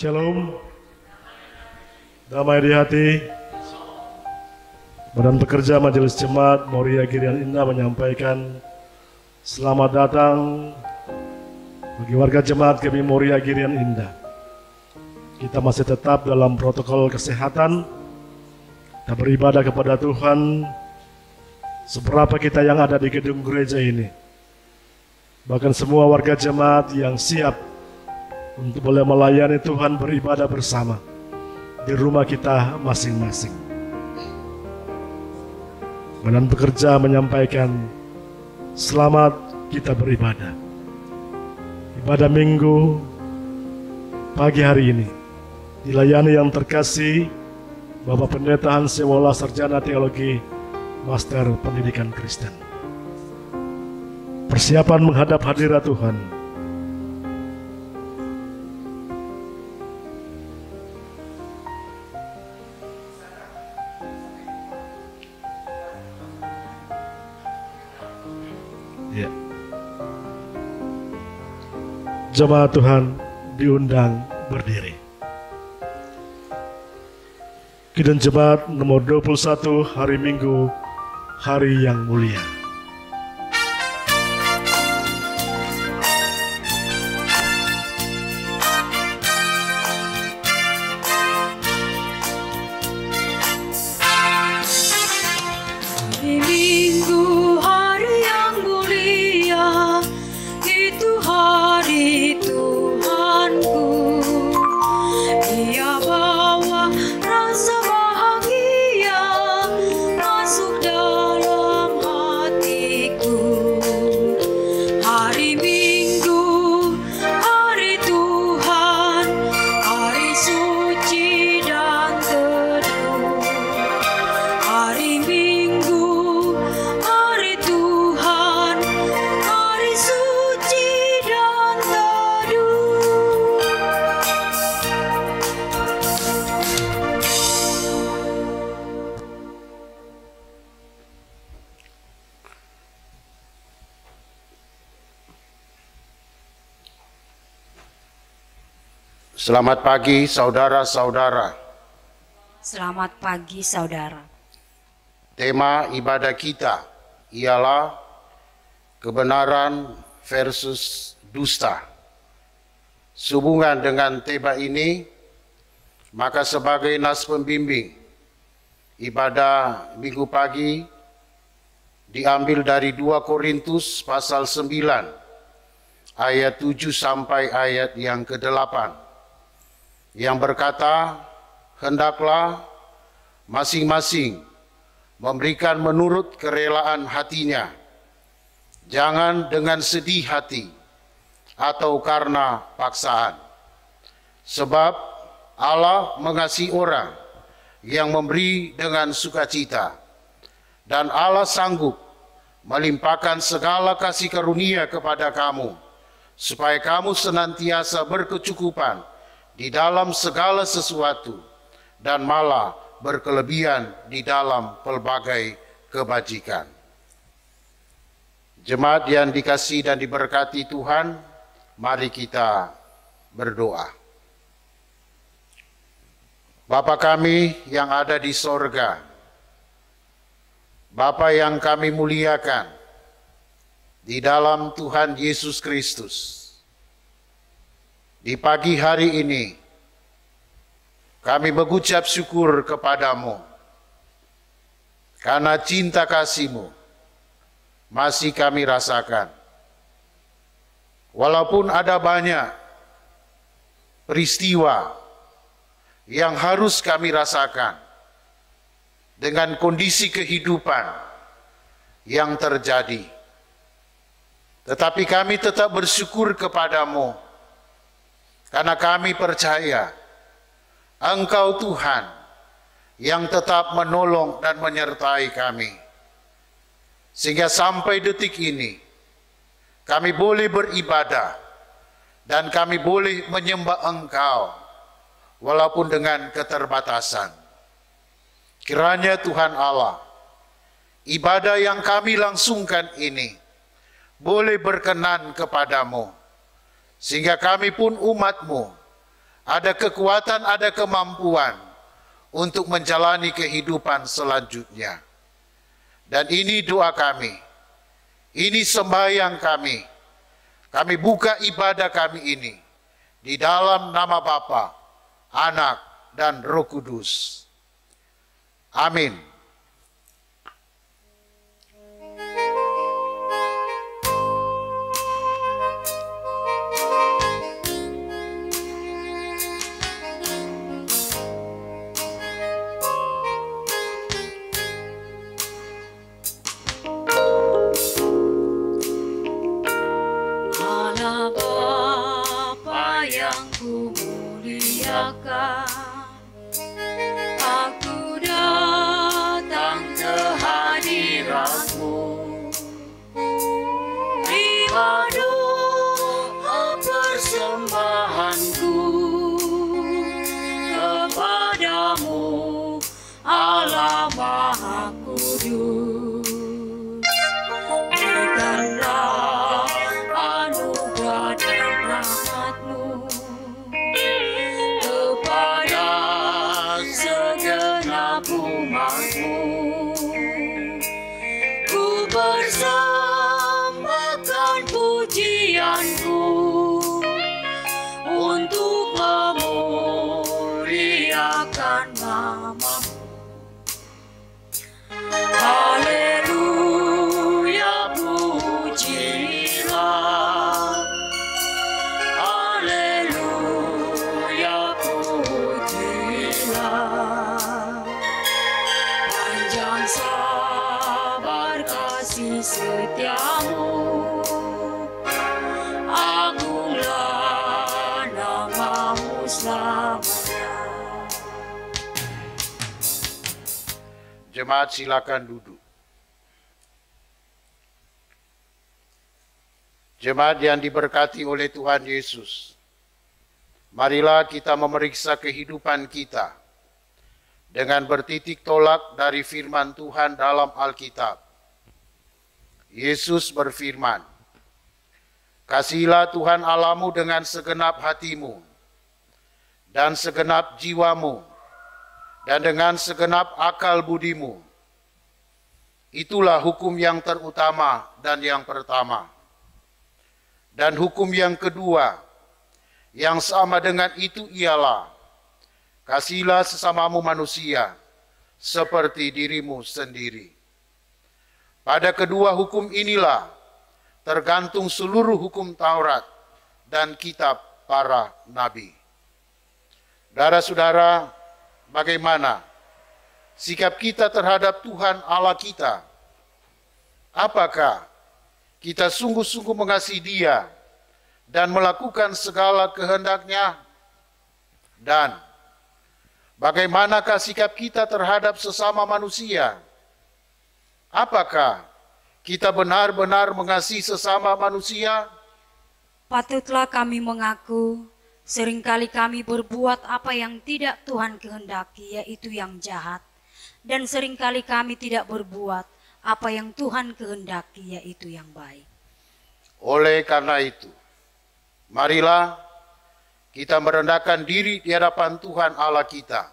Shalom, damai di hati. Badan Pekerja Majelis Jemaat Moria Girian Indah menyampaikan selamat datang bagi warga jemaat kami Moria Girian Indah. Kita masih tetap dalam protokol kesehatan. Kita beribadah kepada Tuhan seberapa kita yang ada di gedung gereja ini. Bahkan semua warga jemaat yang siap untuk boleh melayani Tuhan beribadah bersama di rumah kita masing-masing. Badan Pekerja menyampaikan selamat kita beribadah. Ibadah Minggu pagi hari ini dilayani yang terkasih Bapak Pendeta Hans Sewola, Sarjana Teologi, Master Pendidikan Kristen. Persiapan menghadap hadirat Tuhan. Ya. Jemaat Tuhan diundang berdiri. Kidung Jemaat nomor 21 hari Minggu, hari yang mulia. Selamat pagi saudara-saudara. Selamat pagi saudara. Tema ibadah kita ialah kebenaran versus dusta. Sehubungan dengan tema ini, maka sebagai nas pembimbing, ibadah Minggu pagi diambil dari 2 Korintus pasal 9 ayat 7 sampai ayat yang ke-8. Yang berkata, hendaklah masing-masing memberikan menurut kerelaan hatinya, jangan dengan sedih hati atau karena paksaan. Sebab Allah mengasihi orang yang memberi dengan sukacita, dan Allah sanggup melimpahkan segala kasih karunia kepada kamu, supaya kamu senantiasa berkecukupan di dalam segala sesuatu, dan malah berkelebihan di dalam pelbagai kebajikan. Jemaat yang dikasihi dan diberkati Tuhan, mari kita berdoa. Bapa kami yang ada di sorga, Bapa yang kami muliakan di dalam Tuhan Yesus Kristus, di pagi hari ini, kami mengucap syukur kepadamu, karena cinta kasih-Mu masih kami rasakan. Walaupun ada banyak peristiwa yang harus kami rasakan dengan kondisi kehidupan yang terjadi, tetapi kami tetap bersyukur kepadamu, karena kami percaya Engkau Tuhan yang tetap menolong dan menyertai kami. Sehingga sampai detik ini kami boleh beribadah dan kami boleh menyembah Engkau walaupun dengan keterbatasan. Kiranya Tuhan Allah, ibadah yang kami langsungkan ini boleh berkenan kepadamu, sehingga kami pun umat-Mu ada kekuatan, ada kemampuan untuk menjalani kehidupan selanjutnya. Dan ini doa kami, ini sembahyang kami. Kami buka ibadah kami ini di dalam nama Bapa, Anak, dan Roh Kudus. Amin. Allah Bapa yang kumuliakan, aku datang ke hadirat-Mu. Terima doa persembahanku kepadamu, Allah Maha Kudus. Berikanlah anugerah dan rahmat-Mu kepada segenap umat-Mu. Ku persembahkan pujianku untuk memuliakan nama-Mu. Haleluya, pujilah. Haleluya, pujilah. Panjang sabar kasih setiamu, agunglah nama-Mu selamanya. Jemaat silakan duduk. Jemaat yang diberkati oleh Tuhan Yesus, marilah kita memeriksa kehidupan kita dengan bertitik tolak dari firman Tuhan dalam Alkitab. Yesus berfirman, "Kasihilah Tuhan Allahmu dengan segenap hatimu, dan segenap jiwamu, dan dengan segenap akal budimu. Itulah hukum yang terutama dan yang pertama. Dan hukum yang kedua, yang sama dengan itu ialah, kasihilah sesamamu manusia seperti dirimu sendiri. Pada kedua hukum inilah tergantung seluruh hukum Taurat dan kitab para nabi." Saudara-saudara, bagaimana sikap kita terhadap Tuhan Allah kita? Apakah kita sungguh-sungguh mengasihi Dia dan melakukan segala kehendak-Nya? Dan bagaimanakah sikap kita terhadap sesama manusia? Apakah kita benar-benar mengasihi sesama manusia? Patutlah kami mengaku, seringkali kami berbuat apa yang tidak Tuhan kehendaki, yaitu yang jahat. Dan seringkali kami tidak berbuat apa yang Tuhan kehendaki, yaitu yang baik. Oleh karena itu, marilah kita merendahkan diri di hadapan Tuhan Allah kita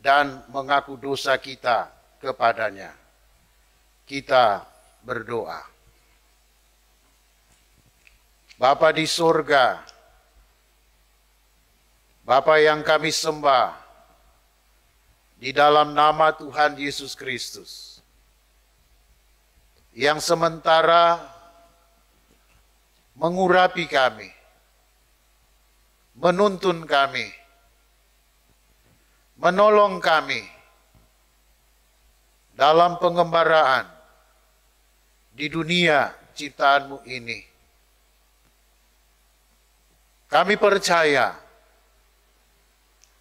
dan mengaku dosa kita kepadanya. Kita berdoa. Bapa di sorga, Bapa yang kami sembah, di dalam nama Tuhan Yesus Kristus, yang sementara mengurapi kami, menuntun kami, menolong kami dalam pengembaraan di dunia ciptaan-Mu ini. Kami percaya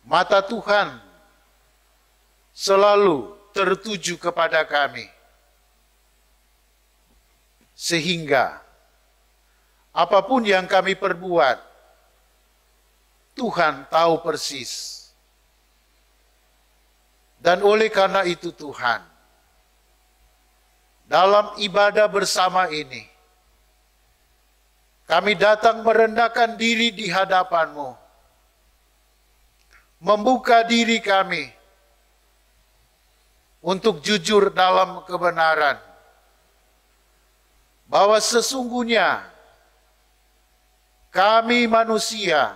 mata Tuhan selalu tertuju kepada kami, sehingga apapun yang kami perbuat, Tuhan tahu persis. Dan oleh karena itu Tuhan, dalam ibadah bersama ini, kami datang merendahkan diri di hadapan-Mu. membuka diri kami untuk jujur dalam kebenaran, bahwa sesungguhnya kami manusia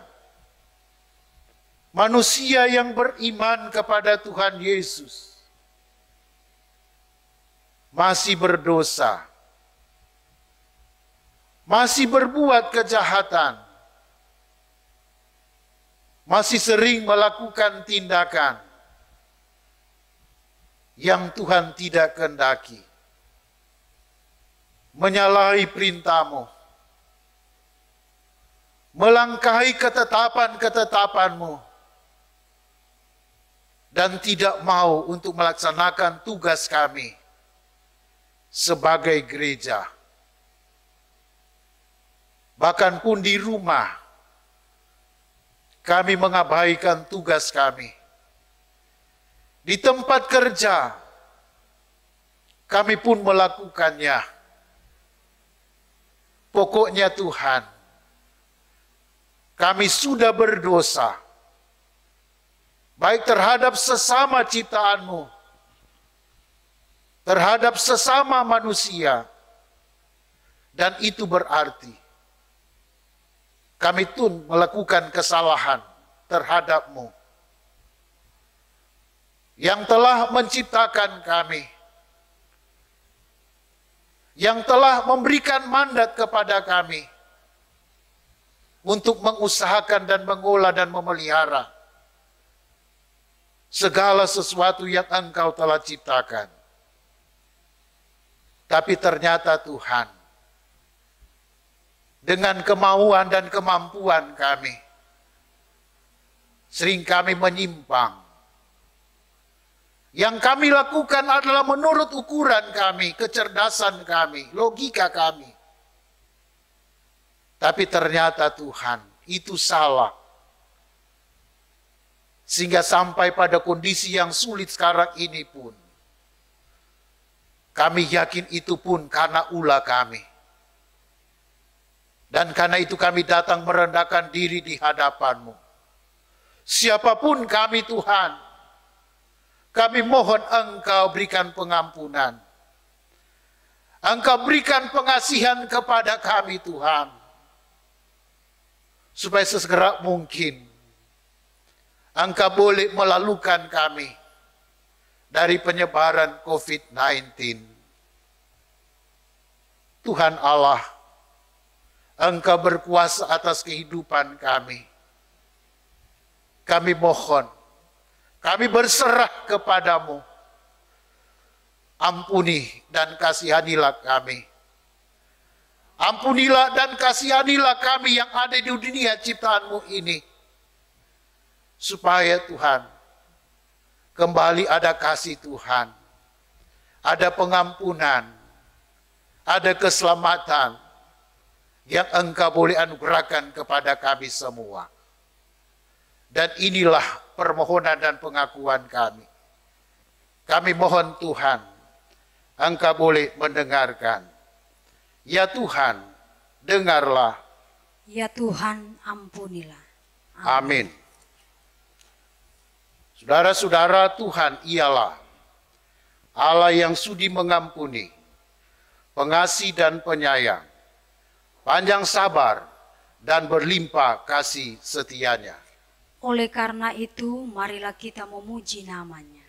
yang beriman kepada Tuhan Yesus, masih berdosa, masih berbuat kejahatan, masih sering melakukan tindakan yang Tuhan tidak kehendaki, menyalahi perintah-Mu, melangkahi ketetapan-ketetapan-Mu, dan tidak mau untuk melaksanakan tugas kami sebagai gereja. Bahkan pun di rumah, kami mengabaikan tugas kami. Di tempat kerja, kami pun melakukannya. Pokoknya Tuhan, kami sudah berdosa, baik terhadap sesama ciptaan-Mu, terhadap sesama manusia, dan itu berarti kami pun melakukan kesalahan terhadap-Mu yang telah menciptakan kami, yang telah memberikan mandat kepada kami untuk mengusahakan dan mengolah dan memelihara segala sesuatu yang Engkau telah ciptakan. Tapi ternyata Tuhan, dengan kemauan dan kemampuan kami, sering kami menyimpang. Yang kami lakukan adalah menurut ukuran kami, kecerdasan kami, logika kami. Tapi ternyata Tuhan, itu salah. Sehingga sampai pada kondisi yang sulit sekarang ini pun, kami yakin itu pun karena ulah kami. Dan karena itu kami datang merendahkan diri di hadapan-Mu. Siapapun kami Tuhan, kami mohon Engkau berikan pengampunan. Engkau berikan pengasihan kepada kami Tuhan. Supaya sesegera mungkin Engkau boleh melalukan kami dari penyebaran COVID-19. Tuhan Allah, Engkau berkuasa atas kehidupan kami. Kami mohon, kami berserah kepadamu. Ampuni dan kasihanilah kami. Ampunilah dan kasihanilah kami yang ada di dunia ciptaan-Mu ini. Supaya Tuhan, kembali ada kasih Tuhan, ada pengampunan, ada keselamatan yang Engkau boleh anugerahkan kepada kami semua. Dan inilah permohonan dan pengakuan kami. Kami mohon Tuhan, Engkau boleh mendengarkan. Ya Tuhan, dengarlah. Ya Tuhan, ampunilah. Amin. Saudara-saudara, Tuhan ialah Allah yang sudi mengampuni, pengasih dan penyayang, panjang sabar dan berlimpah kasih setianya. Oleh karena itu, marilah kita memuji namanya.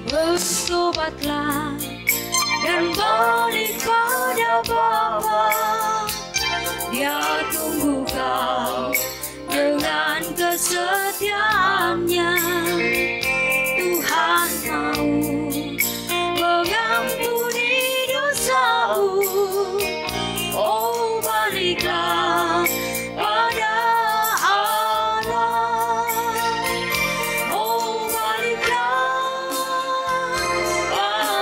Bertobatlah dan balik pada Bapa. Dia tunggu kau dengan kesetiaannya. Tuhan mau mengampuni dosamu. Oh, baliklah pada Allah. Oh, baliklah pada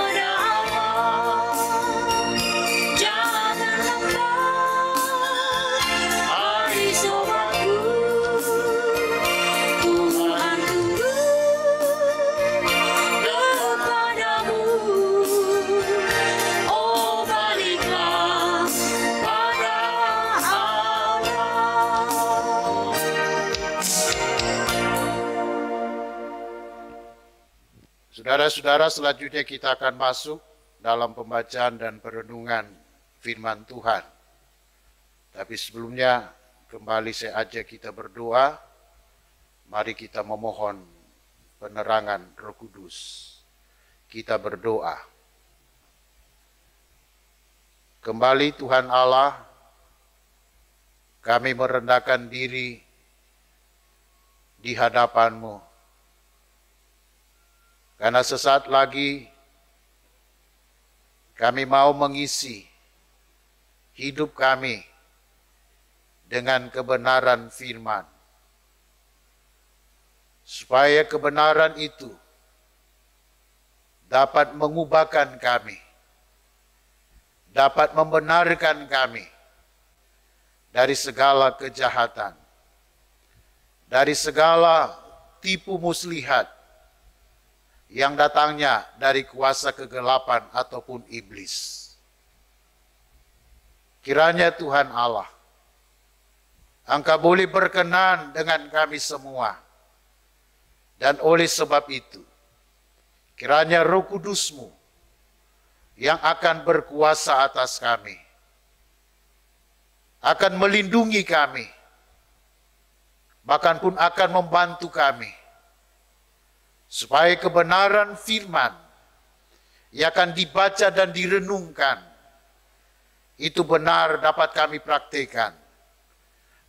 Saudara-saudara, selanjutnya kita akan masuk dalam pembacaan dan perenungan firman Tuhan. Tapi sebelumnya kembali saya ajak kita berdoa. Mari kita memohon penerangan Roh Kudus. Kita berdoa. Kembali Tuhan Allah, kami merendahkan diri di hadapan-Mu. Karena sesaat lagi kami mau mengisi hidup kami dengan kebenaran firman. Supaya kebenaran itu dapat mengubahkan kami, dapat membenarkan kami dari segala kejahatan, dari segala tipu muslihat yang datangnya dari kuasa kegelapan ataupun iblis. Kiranya Tuhan Allah, Engkau boleh berkenan dengan kami semua. Dan oleh sebab itu, kiranya Roh Kudus-Mu yang akan berkuasa atas kami, akan melindungi kami, bahkan pun akan membantu kami, supaya kebenaran firman yang akan dibaca dan direnungkan itu benar dapat kami praktekkan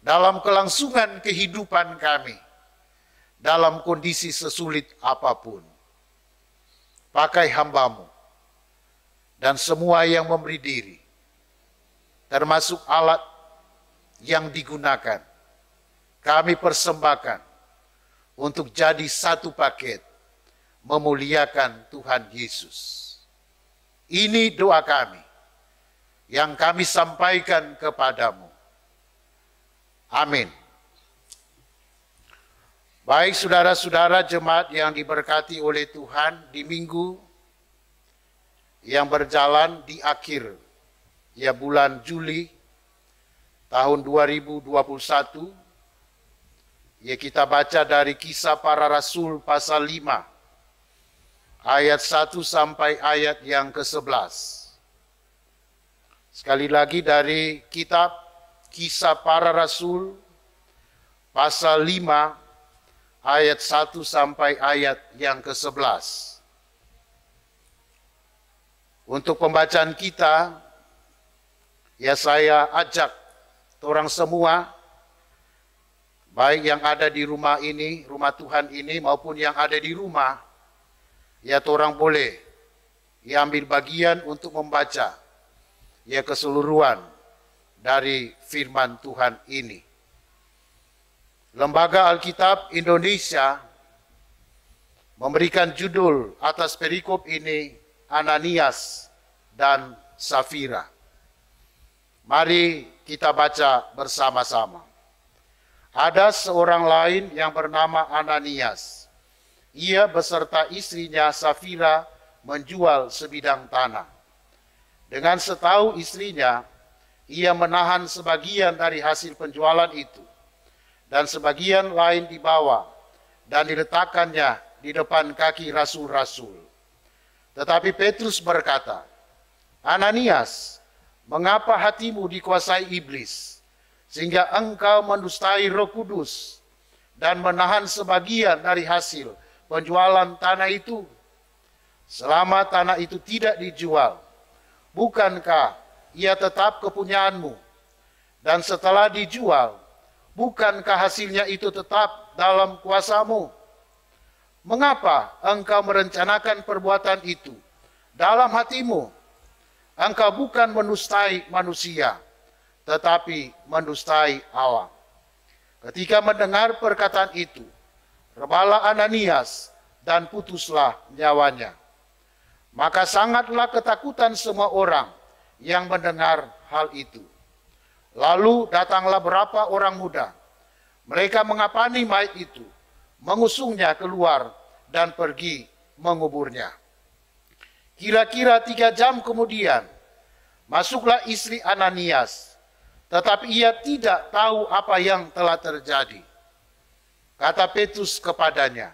dalam kelangsungan kehidupan kami, dalam kondisi sesulit apapun. Pakai hamba-Mu dan semua yang memberi diri, termasuk alat yang digunakan, kami persembahkan untuk jadi satu paket memuliakan Tuhan Yesus. Ini doa kami yang kami sampaikan kepadamu. Amin. Baik saudara-saudara jemaat yang diberkati oleh Tuhan, di minggu yang berjalan di akhir bulan Juli tahun 2021, kita baca dari Kisah Para Rasul pasal 5 ayat 1 sampai ayat yang ke-11. Sekali lagi dari kitab Kisah Para Rasul pasal 5 ayat 1 sampai ayat yang ke-11. Untuk pembacaan kita, saya ajak orang semua, baik yang ada di rumah ini, rumah Tuhan ini, maupun yang ada di rumah, orang boleh ambil bagian untuk membaca keseluruhan dari firman Tuhan ini. Lembaga Alkitab Indonesia memberikan judul atas perikop ini, Ananias dan Safira. Mari kita baca bersama-sama. Ada seorang lain yang bernama Ananias. Ia beserta istrinya Safira menjual sebidang tanah. Dengan setahu istrinya, ia menahan sebagian dari hasil penjualan itu, dan sebagian lain dibawa dan diletakkannya di depan kaki rasul-rasul. Tetapi Petrus berkata, Ananias, mengapa hatimu dikuasai iblis, sehingga engkau mendustai Roh Kudus dan menahan sebagian dari hasil penjualan tanah itu? Selama tanah itu tidak dijual, bukankah ia tetap kepunyaanmu? Dan setelah dijual, bukankah hasilnya itu tetap dalam kuasamu? Mengapa engkau merencanakan perbuatan itu dalam hatimu? Engkau bukan mendustai manusia, tetapi mendustai Allah. Ketika mendengar perkataan itu, rebalah Ananias dan putuslah nyawanya. Maka sangatlah ketakutan semua orang yang mendengar hal itu. Lalu datanglah beberapa orang muda. Mereka mengapani mayat itu, mengusungnya keluar dan pergi menguburnya. Kira-kira 3 jam kemudian, masuklah istri Ananias, tetapi ia tidak tahu apa yang telah terjadi. Kata Petrus kepadanya,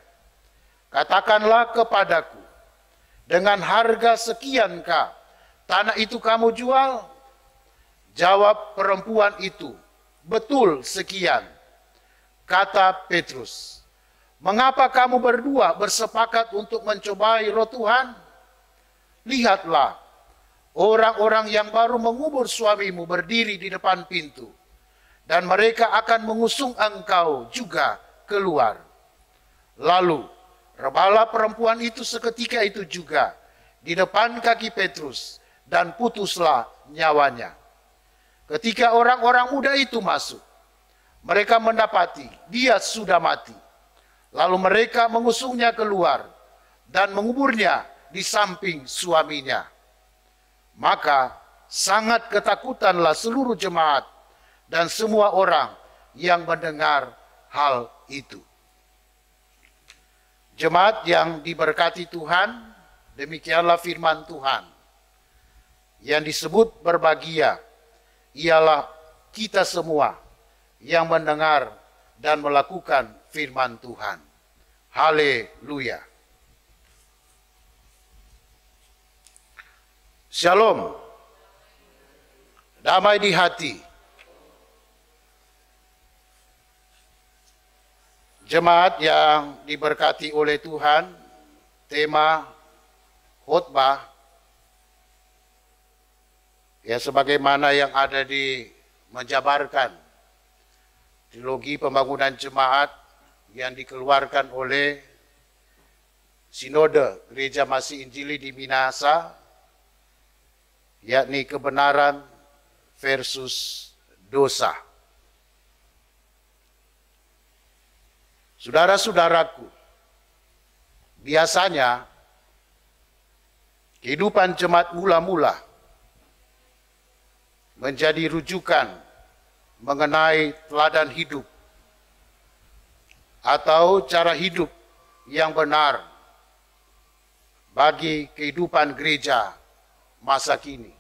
katakanlah kepadaku, Dengan harga sekiankah tanah itu kamu jual? Jawab perempuan itu, betul sekian. Kata Petrus, mengapa kamu berdua bersepakat untuk mencobai roh Tuhan? Lihatlah, orang-orang yang baru mengubur suamimu berdiri di depan pintu, dan mereka akan mengusung engkau juga keluar. Lalu, rebalah perempuan itu seketika itu juga di depan kaki Petrus, dan putuslah nyawanya. Ketika orang-orang muda itu masuk, mereka mendapati dia sudah mati. Lalu mereka mengusungnya keluar dan menguburnya di samping suaminya. Maka sangat ketakutanlah seluruh jemaat dan semua orang yang mendengar hal itu. Jemaat yang diberkati Tuhan, demikianlah firman Tuhan. Yang disebut berbahagia ialah kita semua yang mendengar dan melakukan firman Tuhan. Haleluya. Shalom. Damai di hati. Jemaat yang diberkati oleh Tuhan, tema khotbah ya sebagaimana yang ada menjabarkan trilogi pembangunan jemaat yang dikeluarkan oleh Sinode Gereja Masih Injili di Minahasa, yakni kebenaran versus dosa. Saudara-saudaraku, biasanya kehidupan jemaat mula-mula menjadi rujukan mengenai teladan hidup atau cara hidup yang benar bagi kehidupan gereja masa kini.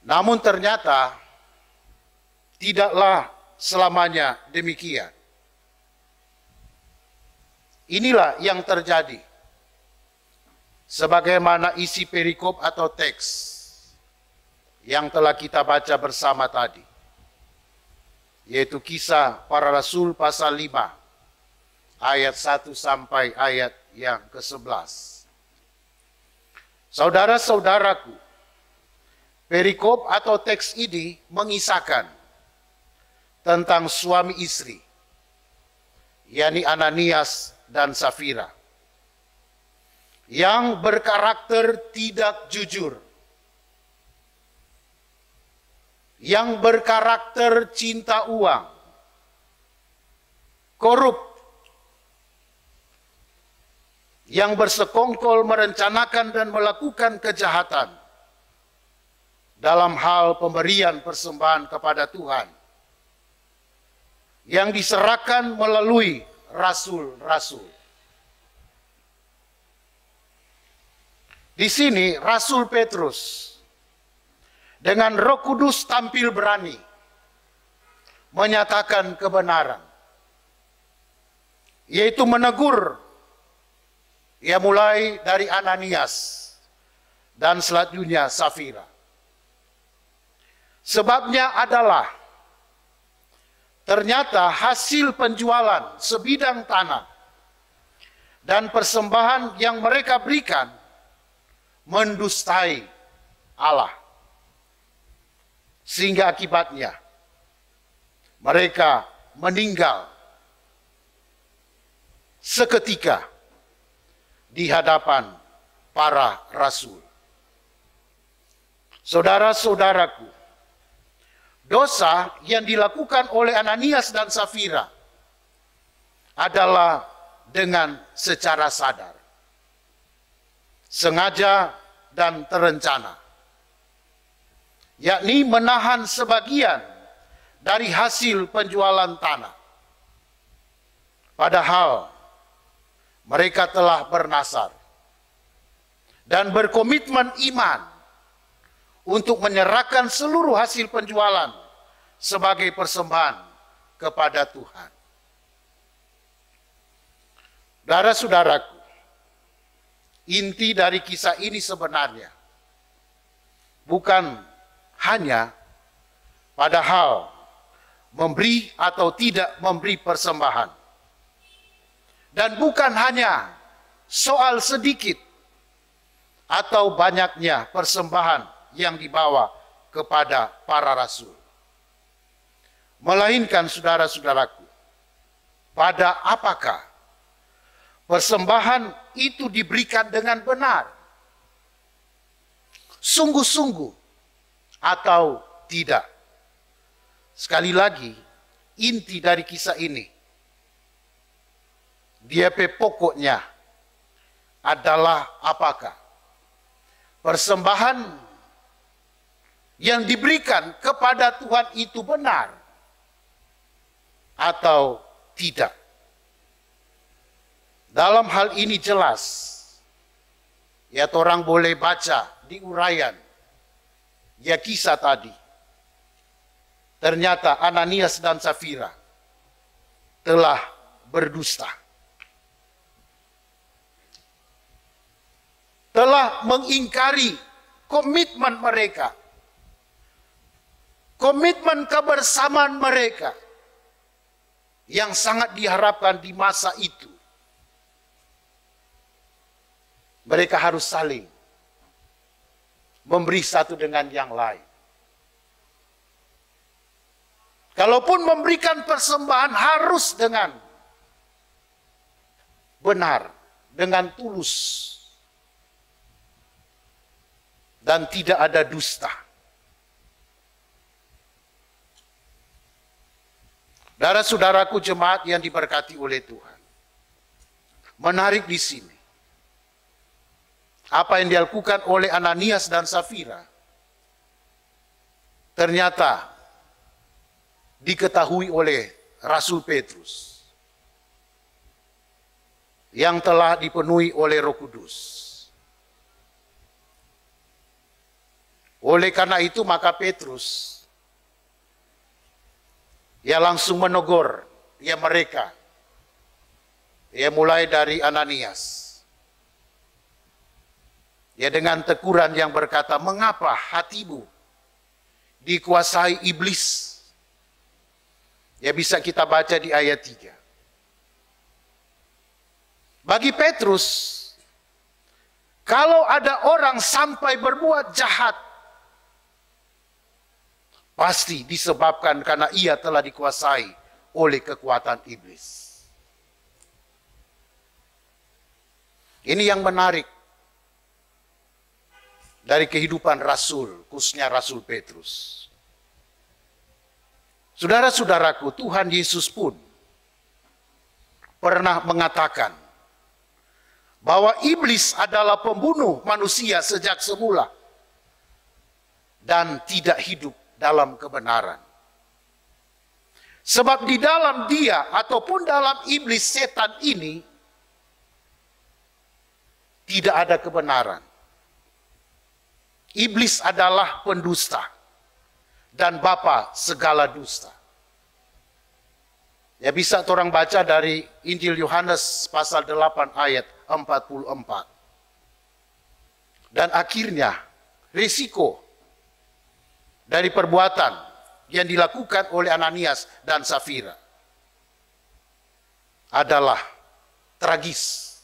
Namun ternyata tidaklah selamanya demikian. Inilah yang terjadi sebagaimana isi perikop atau teks yang telah kita baca bersama tadi, yaitu Kisah Para Rasul pasal 5 ayat 1 sampai ayat yang ke-11. Saudara-saudaraku, perikop atau teks ini mengisahkan tentang suami istri, yakni Ananias dan Safira, yang berkarakter tidak jujur, yang berkarakter cinta uang, korup, yang bersekongkol merencanakan dan melakukan kejahatan dalam hal pemberian persembahan kepada Tuhan, yang diserahkan melalui rasul-rasul. Di sini Rasul Petrus dengan Roh Kudus tampil berani menyatakan kebenaran, yaitu menegur ia mulai dari Ananias dan selanjutnya Safira. Sebabnya adalah ternyata hasil penjualan sebidang tanah dan persembahan yang mereka berikan mendustai Allah. Sehingga akibatnya mereka meninggal seketika di hadapan para rasul. Saudara-saudaraku, dosa yang dilakukan oleh Ananias dan Safira adalah dengan secara sadar, sengaja dan terencana, yakni menahan sebagian dari hasil penjualan tanah. Padahal mereka telah bernasar dan berkomitmen iman untuk menyerahkan seluruh hasil penjualan sebagai persembahan kepada Tuhan. Saudara-saudaraku, inti dari kisah ini sebenarnya bukan hanya pada hal memberi atau tidak memberi persembahan. Dan bukan hanya soal sedikit atau banyaknya persembahan yang dibawa kepada para rasul. Melainkan saudara-saudaraku, pada apakah persembahan itu diberikan dengan benar, sungguh-sungguh atau tidak. Sekali lagi, inti dari kisah ini, DP pokoknya adalah apakah persembahan yang diberikan kepada Tuhan itu benar atau tidak. Dalam hal ini jelas, ya orang boleh baca di uraian, ya kisah tadi. Ternyata Ananias dan Safira telah berdusta. Telah mengingkari komitmen mereka. Komitmen kebersamaan mereka yang sangat diharapkan di masa itu. Mereka harus saling memberi satu dengan yang lain. Kalaupun memberikan persembahan harus dengan benar, dengan tulus, dan tidak ada dusta. Saudara-saudaraku jemaat yang diberkati oleh Tuhan, menarik di sini apa yang dilakukan oleh Ananias dan Safira ternyata diketahui oleh Rasul Petrus yang telah dipenuhi oleh Roh Kudus. Oleh karena itu maka Petrus langsung menegur mereka. Mulai dari Ananias. Dengan teguran yang berkata, mengapa hatimu dikuasai iblis? Bisa kita baca di ayat 3. Bagi Petrus, kalau ada orang sampai berbuat jahat, pasti disebabkan karena ia telah dikuasai oleh kekuatan iblis. Ini yang menarik dari kehidupan Rasul, khususnya Rasul Petrus. Saudara-saudaraku, Tuhan Yesus pun pernah mengatakan bahwa iblis adalah pembunuh manusia sejak semula dan tidak hidup dalam kebenaran. Sebab di dalam dia ataupun dalam iblis setan ini tidak ada kebenaran. Iblis adalah pendusta dan bapa segala dusta. Bisa orang baca dari Injil Yohanes pasal 8 ayat 44. Dan akhirnya risiko dari perbuatan yang dilakukan oleh Ananias dan Safira adalah tragis.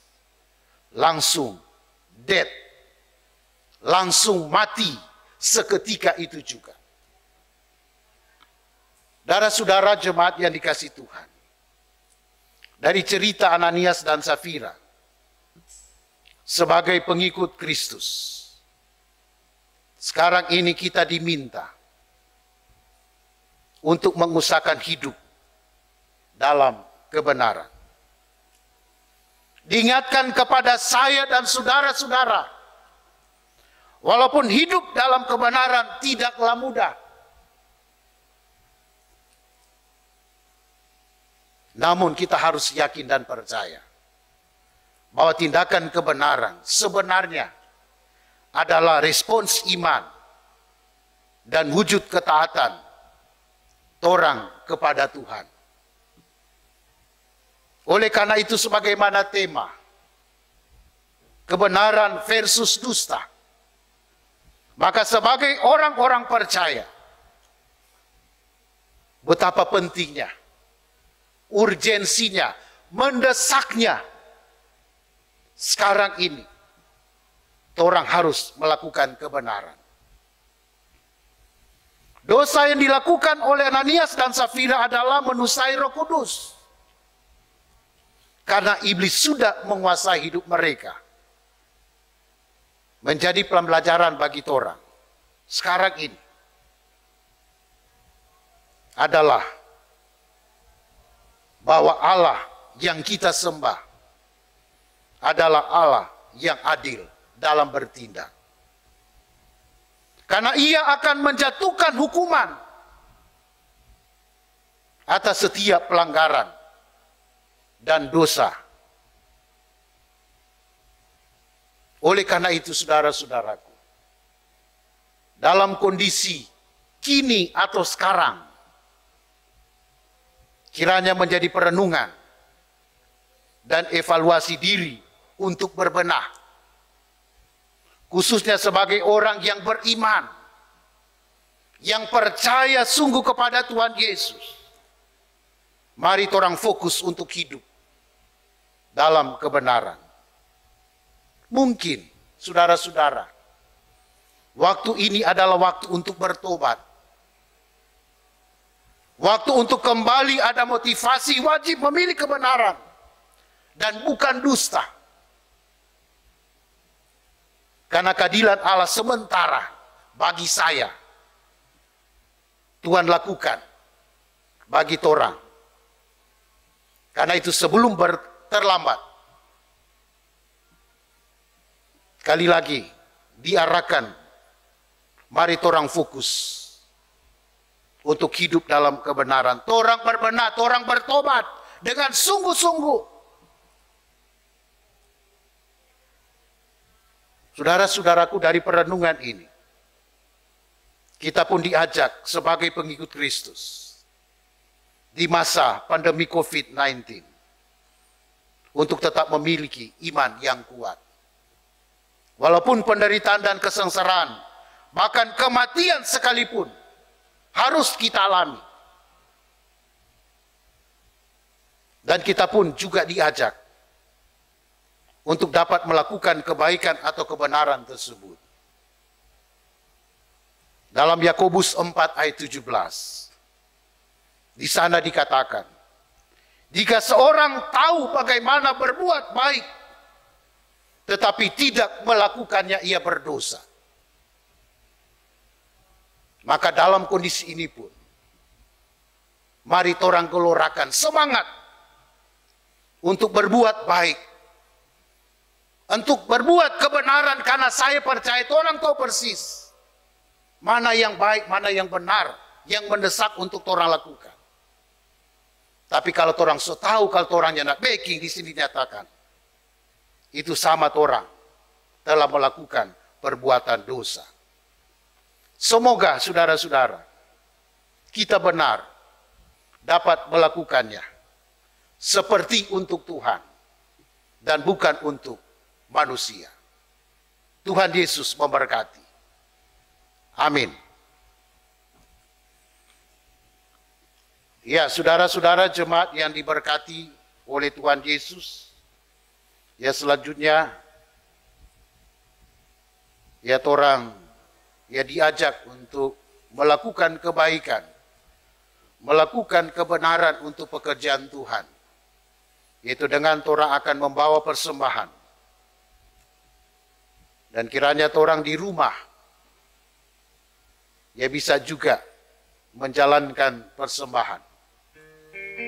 Langsung dead. Langsung mati seketika itu juga. Saudara-saudara jemaat yang dikasihi Tuhan. Dari cerita Ananias dan Safira sebagai pengikut Kristus, sekarang ini kita diminta untuk mengusahakan hidup dalam kebenaran. Diingatkan kepada saya dan saudara-saudara, walaupun hidup dalam kebenaran tidaklah mudah, namun kita harus yakin dan percaya bahwa tindakan kebenaran sebenarnya adalah respons iman dan wujud ketaatan orang kepada Tuhan. Oleh karena itu sebagaimana tema kebenaran versus dusta. Maka sebagai orang-orang percaya, betapa pentingnya, urgensinya, mendesaknya sekarang ini orang harus melakukan kebenaran. Dosa yang dilakukan oleh Ananias dan Safira adalah menusai Roh Kudus. Karena iblis sudah menguasai hidup mereka. Menjadi pembelajaran bagi orang sekarang ini adalah bahwa Allah yang kita sembah adalah Allah yang adil dalam bertindak. Karena ia akan menjatuhkan hukuman atas setiap pelanggaran dan dosa. Oleh karena itu saudara-saudaraku, dalam kondisi kini atau sekarang, kiranya menjadi perenungan dan evaluasi diri untuk berbenah. Khususnya sebagai orang yang beriman, yang percaya sungguh kepada Tuhan Yesus. Mari orang fokus untuk hidup dalam kebenaran. Mungkin, saudara-saudara, waktu ini adalah waktu untuk bertobat. Waktu untuk kembali ada motivasi, wajib memilih kebenaran dan bukan dusta. Karena keadilan Allah sementara bagi saya, Tuhan lakukan bagi orang. Karena itu sebelum terlambat, sekali lagi diarahkan, mari orang fokus untuk hidup dalam kebenaran. Orang berbenah, orang bertobat dengan sungguh-sungguh. Saudara-saudaraku, dari perenungan ini, kita pun diajak sebagai pengikut Kristus di masa pandemi COVID-19 untuk tetap memiliki iman yang kuat. Walaupun penderitaan dan kesengsaraan, bahkan kematian sekalipun, harus kita alami. Dan kita pun juga diajak untuk dapat melakukan kebaikan atau kebenaran tersebut. Dalam Yakobus 4 ayat 17, di sana dikatakan, jika seorang tahu bagaimana berbuat baik, tetapi tidak melakukannya, ia berdosa. Maka dalam kondisi ini pun, mari orang gelorakan semangat untuk berbuat baik, untuk berbuat kebenaran, karena saya percaya orang tahu persis mana yang baik, mana yang benar, yang mendesak untuk orang lakukan. Tapi kalau orang so tahu, kalau orang yang nak baking, di sini nyatakan, itu sama orang telah melakukan perbuatan dosa. Semoga saudara-saudara, kita benar dapat melakukannya seperti untuk Tuhan dan bukan untuk manusia. Tuhan Yesus memberkati. Amin. Ya, saudara-saudara jemaat yang diberkati oleh Tuhan Yesus, ya selanjutnya, ya orang ya diajak untuk melakukan kebaikan, melakukan kebenaran untuk pekerjaan Tuhan. Yaitu dengan orang akan membawa persembahan. Dan kiranya orang di rumah, ya bisa juga menjalankan persembahan.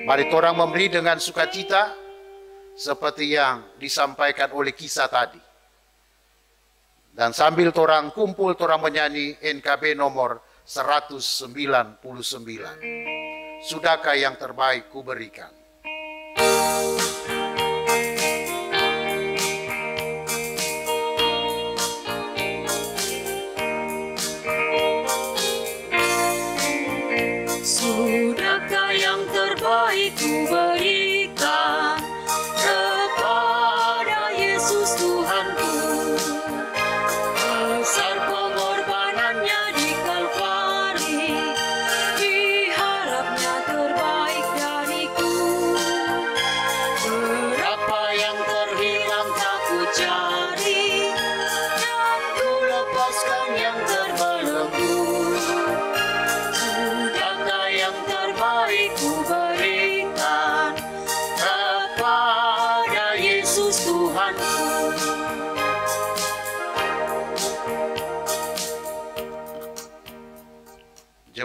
Mari orang memberi dengan sukacita, seperti yang disampaikan oleh kisah tadi. Dan sambil orang kumpul, orang menyanyi NKB nomor 199. Sudahkah yang terbaik ku berikan? Sudahkah yang terbaik ku berikan kepada Yesus Tuhanku?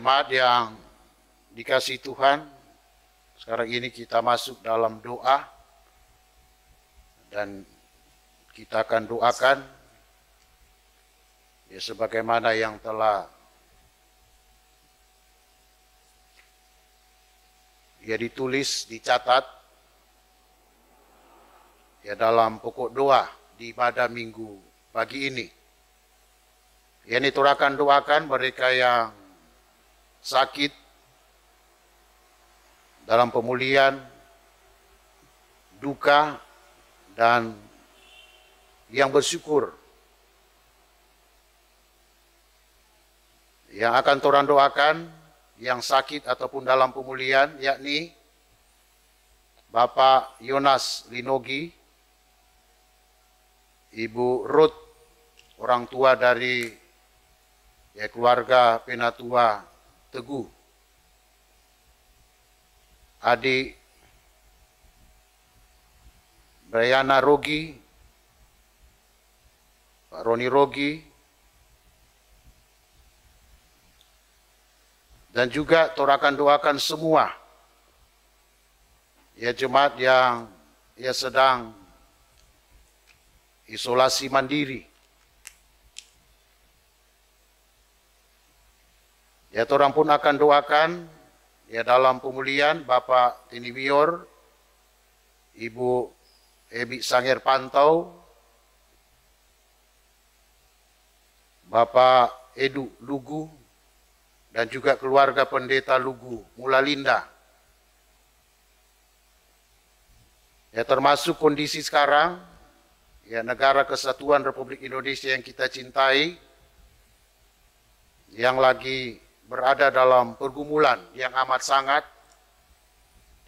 Jemaat yang dikasihi Tuhan, sekarang ini kita masuk dalam doa dan kita akan doakan ya sebagaimana yang telah ya ditulis, dicatat ya dalam pokok doa di ibadah minggu pagi ini. Ya ini akan doakan mereka yang sakit dalam pemulihan, duka, dan yang bersyukur. Yang akan torang doakan, yang sakit ataupun dalam pemulihan, yakni Bapak Yonas Linogi, Ibu Ruth, orang tua dari ya, keluarga Penatua Teguh, adik Briana Rogi, Pak Roni Rogi, dan juga torakan doakan semua ya jemaat yang ya sedang isolasi mandiri. Ya torang pun akan doakan ya dalam pemulihan Bapak Tini Wior, Ibu Ebi Sanger Pantau, Bapak Edu Lugu, dan juga keluarga pendeta Lugu Mulalinda. Ya termasuk kondisi sekarang, ya negara kesatuan Republik Indonesia yang kita cintai, yang lagi berada dalam pergumulan yang amat sangat,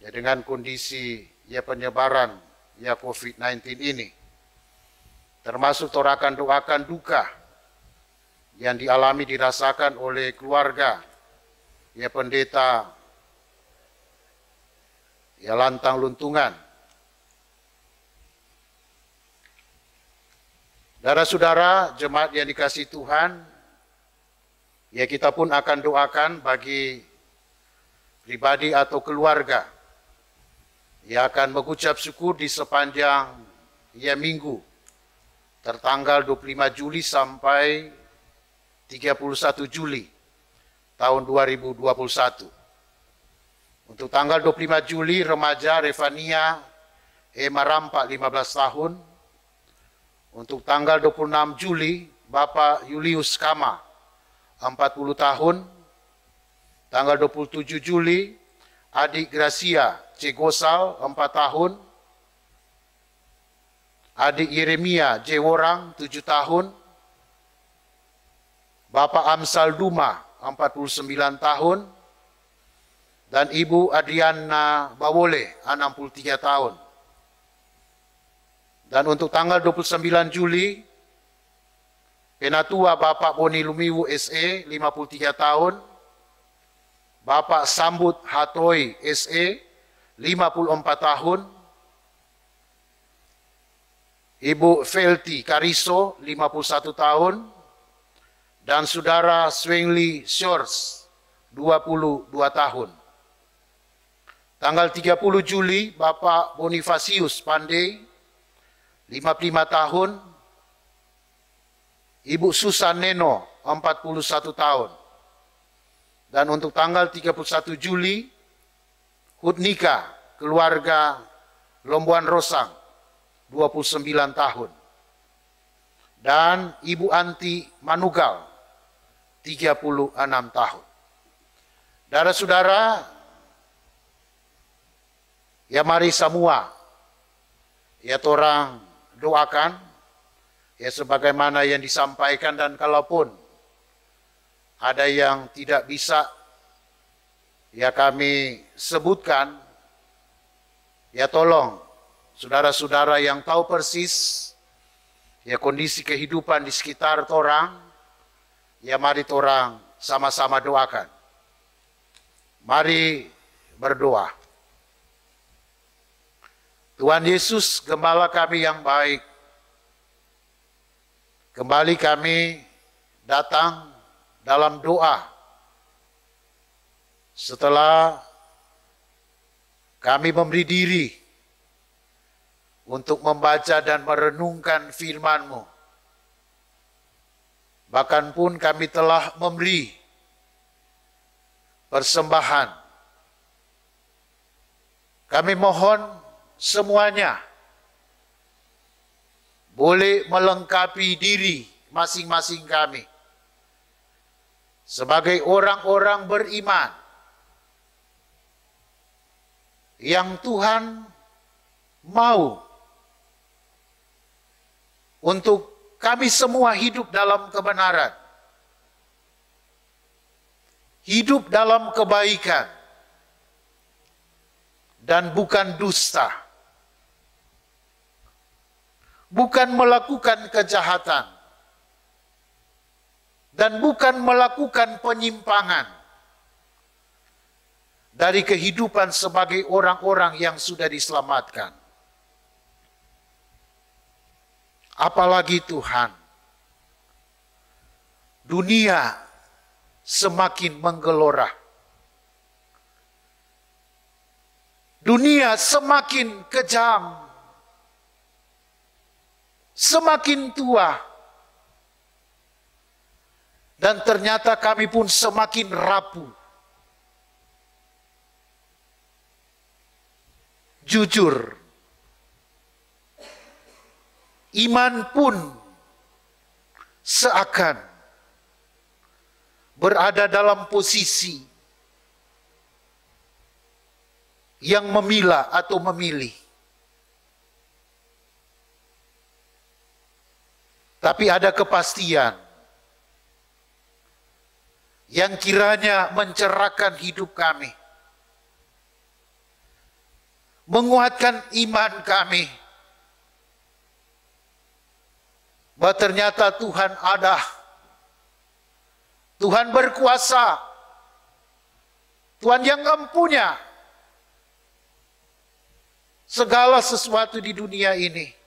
ya dengan kondisi ya penyebaran ya COVID-19 ini. Termasuk torakan doakan duka yang dialami dirasakan oleh keluarga ya pendeta ya Lantang Luntungan. Saudara-saudara jemaat yang dikasihi Tuhan, ya kita pun akan doakan bagi pribadi atau keluarga yang akan mengucap syukur di sepanjang ya minggu tertanggal 25 Juli sampai 31 Juli tahun 2021. Untuk tanggal 25 Juli remaja Revania Emma Rampak 15 tahun. Untuk tanggal 26 Juli Bapak Julius Kama 40 tahun. Tanggal 27 Juli adik Gracia Cegosal 4 tahun. Adik Yeremia Jeworang 7 tahun. Bapak Amsal Duma 49 tahun. Dan Ibu Adriana Bawole 63 tahun. Dan untuk tanggal 29 Juli, Penatua Bapak Boni Lumiwu SE 53 tahun. Bapak Sambut Hatoi SE 54 tahun. Ibu Felti Kariso 51 tahun. Dan Saudara Swengli Shores 22 tahun. Tanggal 30 Juli Bapak Bonifasius Pandey 55 tahun. Ibu Susan Neno 41 tahun. Dan untuk tanggal 31 Juli Hutnika keluarga Lombuan Rosang 29 tahun. Dan Ibu Anti Manugal 36 tahun. Saudara-saudara, ya mari semua ya torang doakan ya sebagaimana yang disampaikan, dan kalaupun ada yang tidak bisa ya kami sebutkan, ya tolong saudara-saudara yang tahu persis ya kondisi kehidupan di sekitar torang, ya mari torang sama-sama doakan. Mari berdoa. Tuhan Yesus, Gembala kami yang baik, kembali kami datang dalam doa Setelah kami memberi diri untuk membaca dan merenungkan firman-Mu, bahkan pun kami telah memberi persembahan. Kami mohon semuanya boleh melengkapi diri masing-masing kami sebagai orang-orang beriman yang Tuhan mau untuk kami semua hidup dalam kebenaran, hidup dalam kebaikan, dan bukan dusta, bukan melakukan kejahatan, dan bukan melakukan penyimpangan dari kehidupan sebagai orang-orang yang sudah diselamatkan. Apalagi Tuhan, dunia semakin menggelora. Dunia semakin kejam, semakin tua, dan ternyata kami pun semakin rapuh. Jujur, iman pun seakan berada dalam posisi yang memilah atau memilih. Tapi ada kepastian yang kiranya mencerahkan hidup kami, menguatkan iman kami, bahwa ternyata Tuhan ada, Tuhan berkuasa, Tuhan yang empunya segala sesuatu di dunia ini.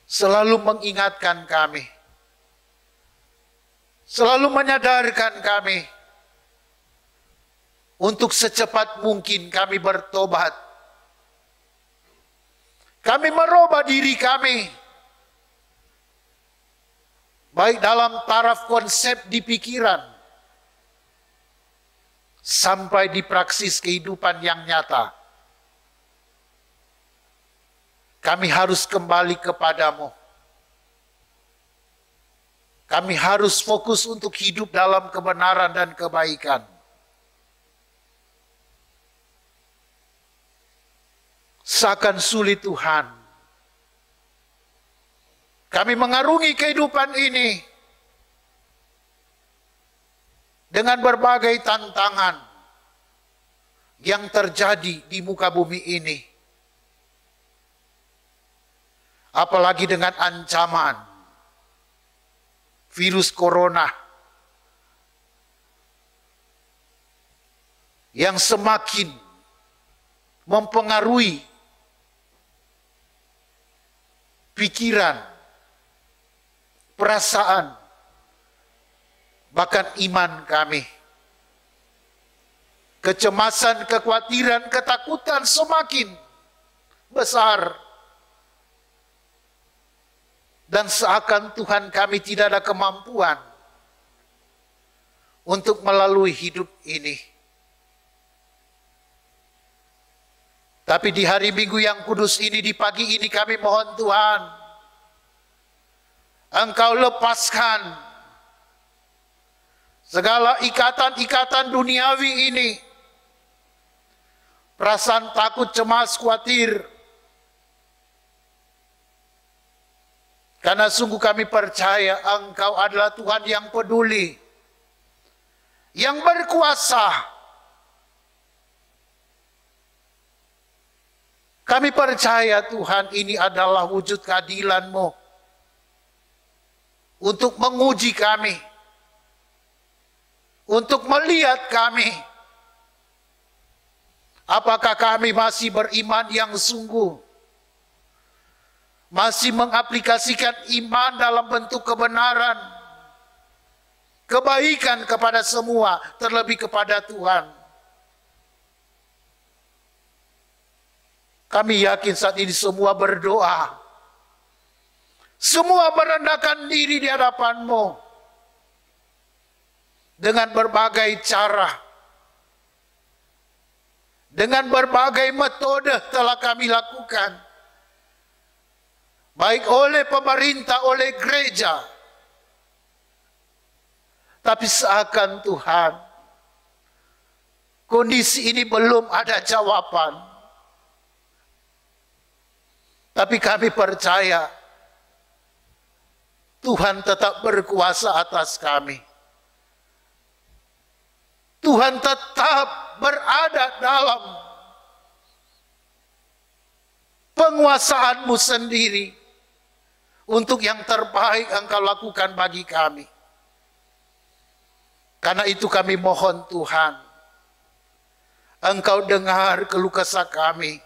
Selalu mengingatkan kami, selalu menyadarkan kami untuk secepat mungkin kami bertobat. Kami merubah diri kami, baik dalam taraf konsep di pikiran, sampai di praksis kehidupan yang nyata. Kami harus kembali kepadamu. Kami harus fokus untuk hidup dalam kebenaran dan kebaikan. Seakan sulit Tuhan, kami mengarungi kehidupan ini dengan berbagai tantangan yang terjadi di muka bumi ini. Apalagi dengan ancaman virus corona yang semakin mempengaruhi pikiran, perasaan, bahkan iman kami. Kecemasan, kekhawatiran, ketakutan semakin besar. Dan seakan Tuhan kami tidak ada kemampuan untuk melalui hidup ini. Tapi di hari Minggu yang kudus ini, di pagi ini kami mohon Tuhan, Engkau lepaskan segala ikatan-ikatan duniawi ini. Perasaan takut, cemas, khawatir. Karena sungguh kami percaya Engkau adalah Tuhan yang peduli, yang berkuasa. Kami percaya Tuhan ini adalah wujud keadilan-Mu untuk menguji kami, untuk melihat kami. Apakah kami masih beriman yang sungguh? Masih mengaplikasikan iman dalam bentuk kebenaran kebaikan kepada semua, terlebih kepada Tuhan. Kami yakin saat ini semua berdoa, semua merendahkan diri di hadapan-Mu dengan berbagai cara, dengan berbagai metode telah kami lakukan, baik oleh pemerintah, oleh gereja. Tapi seakan Tuhan, kondisi ini belum ada jawaban. Tapi kami percaya Tuhan tetap berkuasa atas kami. Tuhan tetap berada dalam penguasaan-Mu sendiri. Untuk yang terbaik Engkau lakukan bagi kami. Karena itu kami mohon Tuhan, Engkau dengar keluh kesah kami.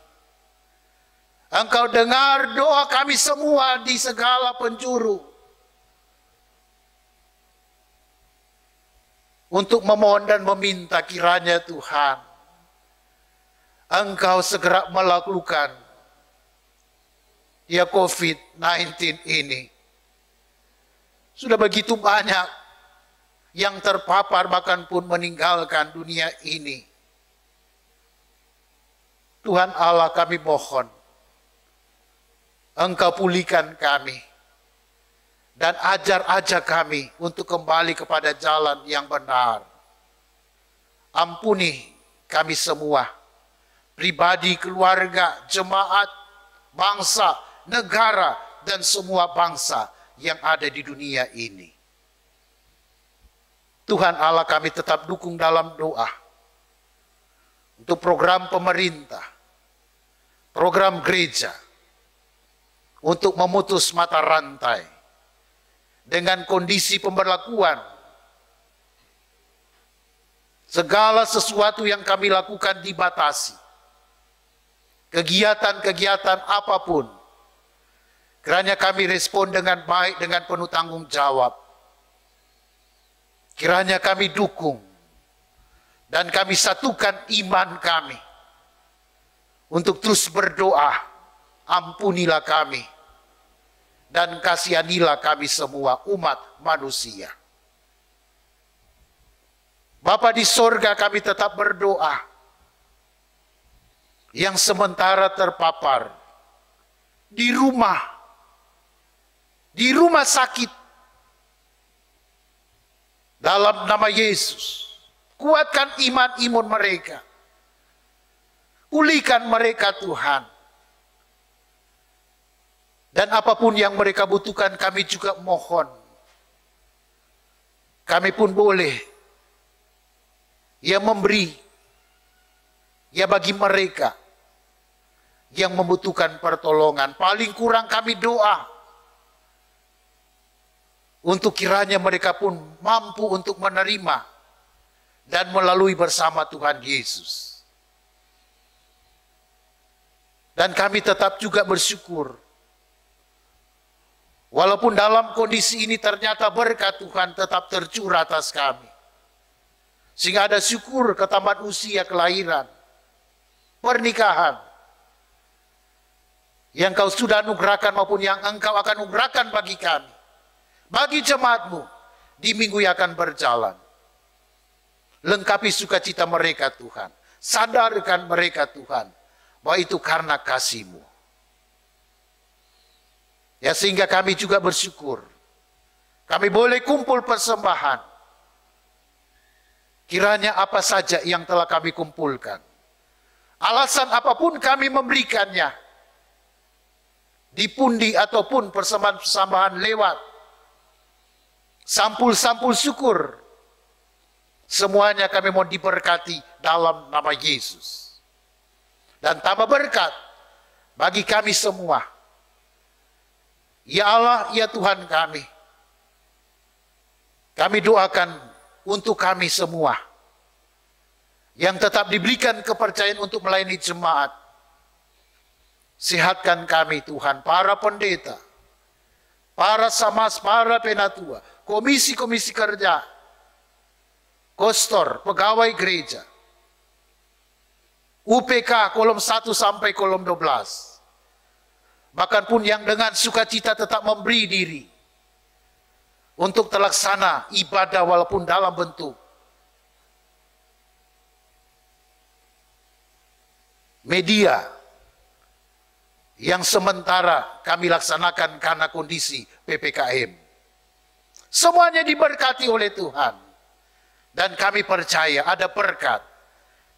Engkau dengar doa kami semua di segala penjuru. Untuk memohon dan meminta kiranya Tuhan, Engkau segera melakukan ya COVID-19 ini. Sudah begitu banyak yang terpapar bahkan pun meninggalkan dunia ini. Tuhan Allah, kami mohon, Engkau pulihkan kami dan ajar kami untuk kembali kepada jalan yang benar. Ampuni kami semua, pribadi, keluarga, jemaat, bangsa, negara, dan semua bangsa yang ada di dunia ini. Tuhan Allah, kami tetap dukung dalam doa untuk program pemerintah, program gereja, untuk memutus mata rantai dengan kondisi pemberlakuan segala sesuatu yang kami lakukan dibatasi. Kegiatan-kegiatan apapun, kiranya kami respon dengan baik, dengan penuh tanggung jawab. Kiranya kami dukung dan kami satukan iman kami untuk terus berdoa. Ampunilah kami dan kasihanilah kami semua umat manusia. Bapa di sorga, kami tetap berdoa yang sementara terpapar di rumah sakit, dalam nama Yesus, kuatkan iman mereka, pulihkan mereka Tuhan. Dan apapun yang mereka butuhkan, kami juga mohon. Kami pun boleh ya memberi ya bagi mereka yang membutuhkan pertolongan. Paling kurang kami doa untuk kiranya mereka pun mampu untuk menerima dan melalui bersama Tuhan Yesus. Dan kami tetap juga bersyukur, walaupun dalam kondisi ini ternyata berkat Tuhan tetap tercurah atas kami. Sehingga ada syukur ketambahan usia kelahiran, pernikahan, yang Kau sudah anugerahkan maupun yang Engkau akan anugerahkan bagi kami. Bagi jemaat-Mu di minggu yang akan berjalan. Lengkapi sukacita mereka Tuhan. Sadarkan mereka Tuhan, bahwa itu karena kasih-Mu. Ya, sehingga kami juga bersyukur. Kami boleh kumpul persembahan. Kiranya apa saja yang telah kami kumpulkan, alasan apapun kami memberikannya, di pundi ataupun persembahan-persembahan lewat sampul-sampul syukur, semuanya kami mau diberkati dalam nama Yesus. Dan tambah berkat bagi kami semua. Ya Allah, ya Tuhan kami. Kami doakan untuk kami semua yang tetap diberikan kepercayaan untuk melayani jemaat. Sehatkan kami Tuhan, para pendeta, para samas, para penatua, komisi-komisi kerja, kostor, pegawai gereja, UPK kolom 1 sampai kolom 12. Bahkan pun yang dengan sukacita tetap memberi diri untuk terlaksana ibadah walaupun dalam bentuk media yang sementara kami laksanakan karena kondisi PPKM. Semuanya diberkati oleh Tuhan. Dan kami percaya ada berkat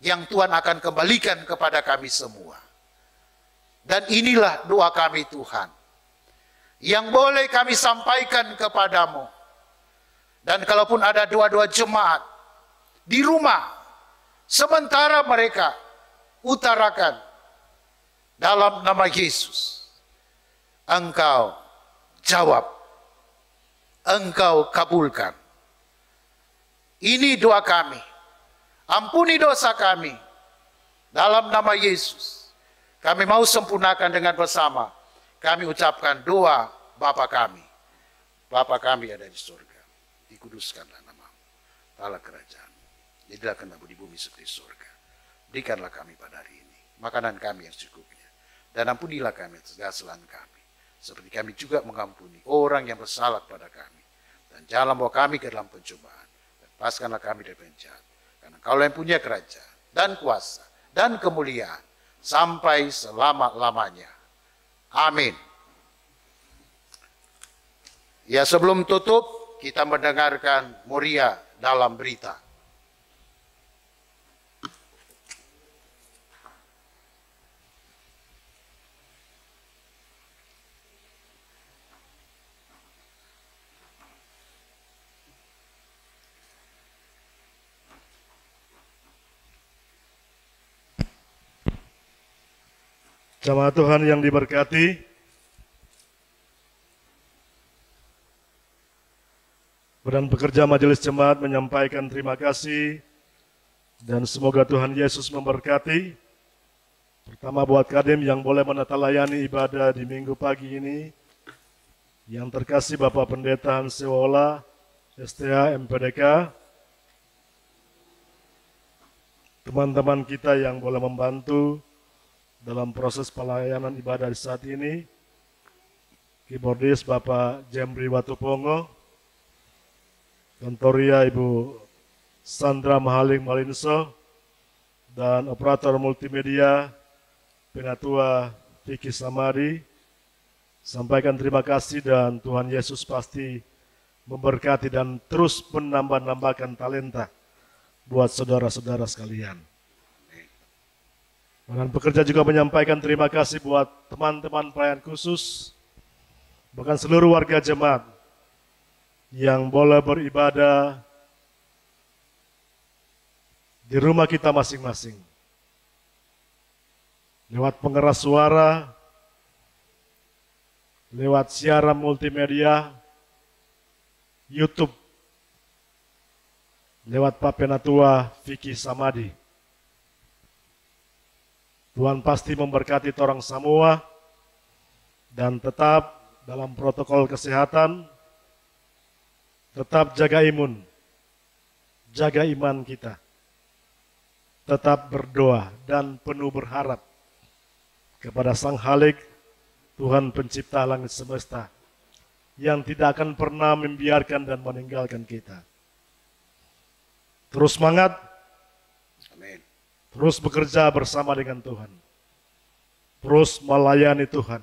yang Tuhan akan kembalikan kepada kami semua. Dan inilah doa kami Tuhan, yang boleh kami sampaikan kepadamu. Dan kalaupun ada doa-doa jemaat di rumah, sementara mereka utarakan dalam nama Yesus, Engkau jawab, Engkau kabulkan. Ini doa kami. Ampuni dosa kami dalam nama Yesus. Kami mau sempurnakan dengan bersama. Kami ucapkan doa Bapa kami. Bapa kami ada di surga. Dikuduskanlah namamu. Ta'ala kerajaan. Jadilah kehendak-Mu di bumi seperti surga. Berikanlah kami pada hari ini makanan kami yang secukupnya. Dan ampunilah kami atas kesalahan kami. Seperti kami juga mengampuni orang yang bersalah kepada kami. Dan janganlah bawa kami ke dalam pencobaan. Lepaskanlah kami dari penjahat. Karena Kaulah yang punya kerajaan dan kuasa dan kemuliaan sampai selama-lamanya. Amin. Ya, sebelum tutup kita mendengarkan Moria dalam berita. Jemaat Tuhan yang diberkati, Badan Pekerja Majelis Jemaat menyampaikan terima kasih dan semoga Tuhan Yesus memberkati. Pertama buat Kadem yang boleh menata layani ibadah di minggu pagi ini, yang terkasih Bapak Pendeta Hansewola, STA MPDK, teman-teman kita yang boleh membantu dalam proses pelayanan ibadah di saat ini, keyboardis Bapak Jemri Watupongo, Kantoria Ibu Sandra Mahaling Malinso, dan operator multimedia Penatua Vicky Samadi. Sampaikan terima kasih dan Tuhan Yesus pasti memberkati dan terus menambah-nambahkan talenta buat saudara-saudara sekalian. Dan pekerja juga menyampaikan terima kasih buat teman-teman pelayan khusus, bahkan seluruh warga jemaat yang boleh beribadah di rumah kita masing-masing. Lewat pengeras suara, lewat siaran multimedia, YouTube, lewat Pak Penatua Vicky Samadi. Tuhan pasti memberkati orang semua dan tetap dalam protokol kesehatan, tetap jaga imun, jaga iman kita, tetap berdoa dan penuh berharap kepada Sang Khalik, Tuhan pencipta langit semesta, yang tidak akan pernah membiarkan dan meninggalkan kita. Terus semangat, amin. Terus bekerja bersama dengan Tuhan, terus melayani Tuhan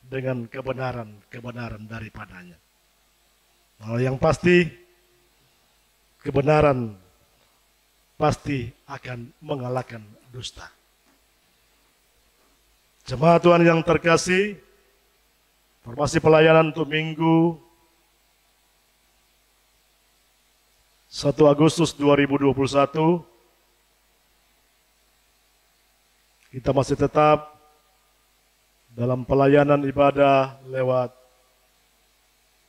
dengan kebenaran daripadanya. Hal yang pasti, kebenaran pasti akan mengalahkan dusta. Jemaat Tuhan yang terkasih, informasi pelayanan untuk Minggu 1 Agustus 2021, kita masih tetap dalam pelayanan ibadah lewat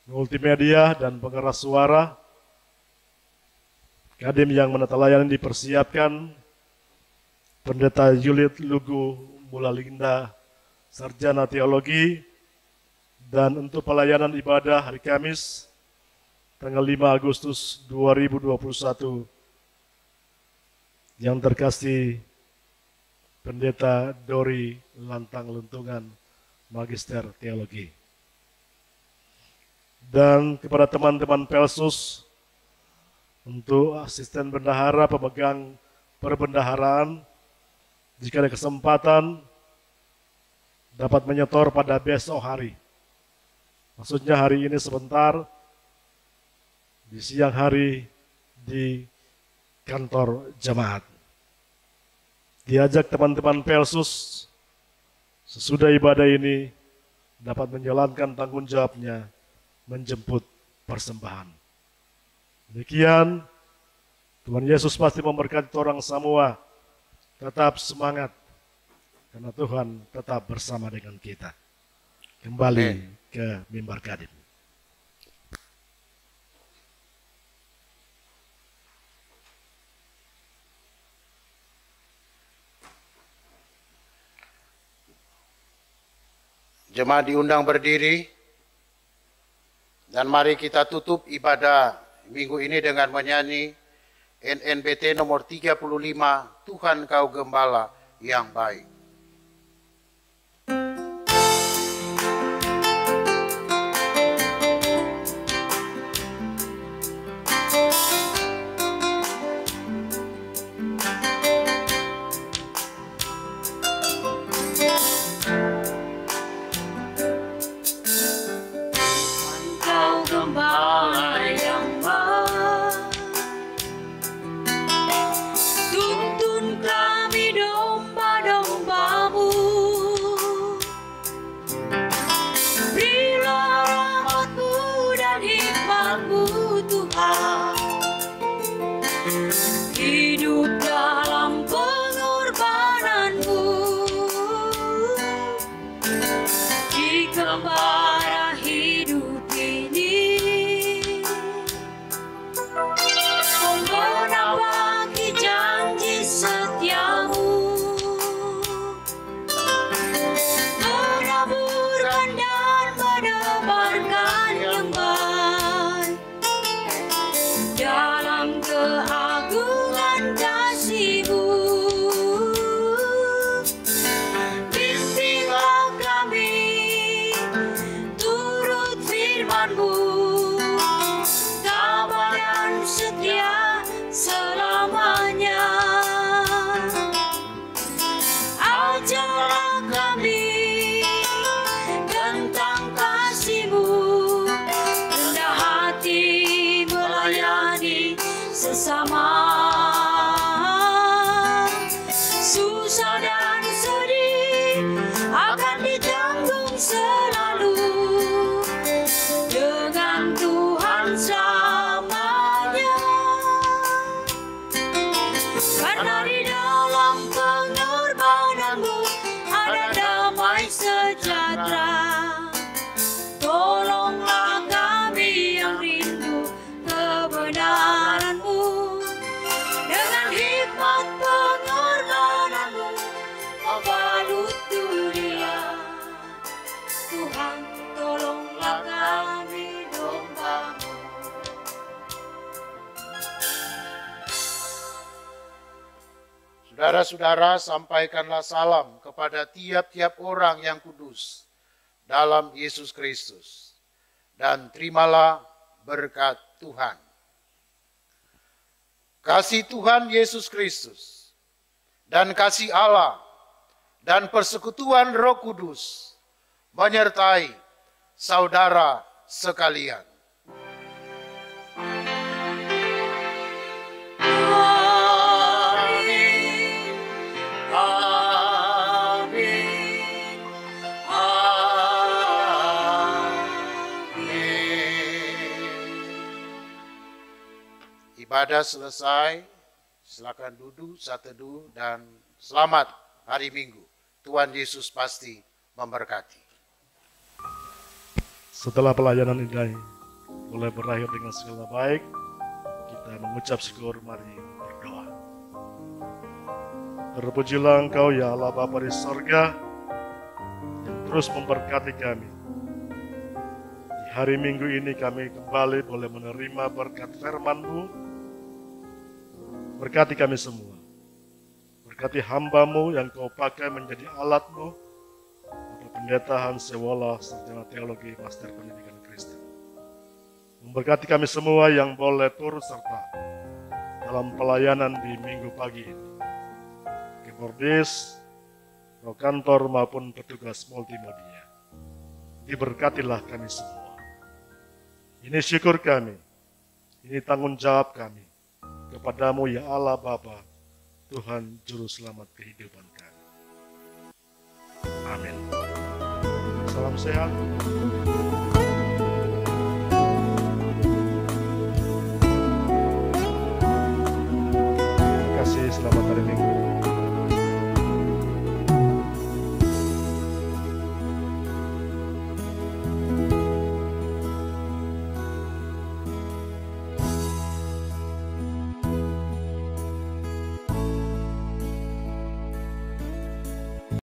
multimedia dan pengeras suara. Kadem yang menata layanan dipersiapkan Pendeta Yulit Lugu Mulalinda, Sarjana Teologi. Dan untuk pelayanan ibadah hari Kamis tanggal 5 Agustus 2021 yang terkasih Pendeta Dori Lantang Luntungan, Magister Teologi. Dan kepada teman-teman Pelsus, untuk asisten bendahara, pemegang perbendaharaan, jika ada kesempatan dapat menyetor pada besok hari. Maksudnya hari ini sebentar, di siang hari di kantor jemaat. Diajak teman-teman Pelsus sesudah ibadah ini dapat menjalankan tanggung jawabnya menjemput persembahan. Demikian, Tuhan Yesus pasti memberkati orang semua. Tetap semangat, karena Tuhan tetap bersama dengan kita. Kembali ke mimbar Kadin. Jemaat diundang berdiri, dan mari kita tutup ibadah minggu ini dengan menyanyi NNBT nomor 35, Tuhan Kau Gembala yang Baik. Saudara-saudara, sampaikanlah salam kepada tiap-tiap orang yang kudus dalam Yesus Kristus, dan terimalah berkat Tuhan. Kasih Tuhan Yesus Kristus dan kasih Allah dan persekutuan Roh Kudus menyertai saudara sekalian. Ibadah selesai, silakan duduk, saat teduh, dan selamat hari Minggu. Tuhan Yesus pasti memberkati. Setelah pelayanan ini mulai berakhir dengan segala baik, kita mengucap syukur, mari berdoa. Terpujilah Engkau ya Allah Bapa di sorga, yang terus memberkati kami. Di hari Minggu ini kami kembali boleh menerima berkat firman-Mu. Berkati kami semua, Berkati hamba-Mu yang Kau pakai menjadi alat-Mu, Bapak Pendeta Hans Sewola, Sarjana Teologi, Master Pendidikan Kristen. Memberkati kami semua yang boleh turut serta dalam pelayanan di minggu pagi ini. Keyboardis, roh kantor maupun petugas multimedia. Diberkatilah kami semua. Ini syukur kami, ini tanggung jawab kami kepadamu ya Allah Bapa, Tuhan Juru Selamat kehidupan kami. Amin. Salam sehat.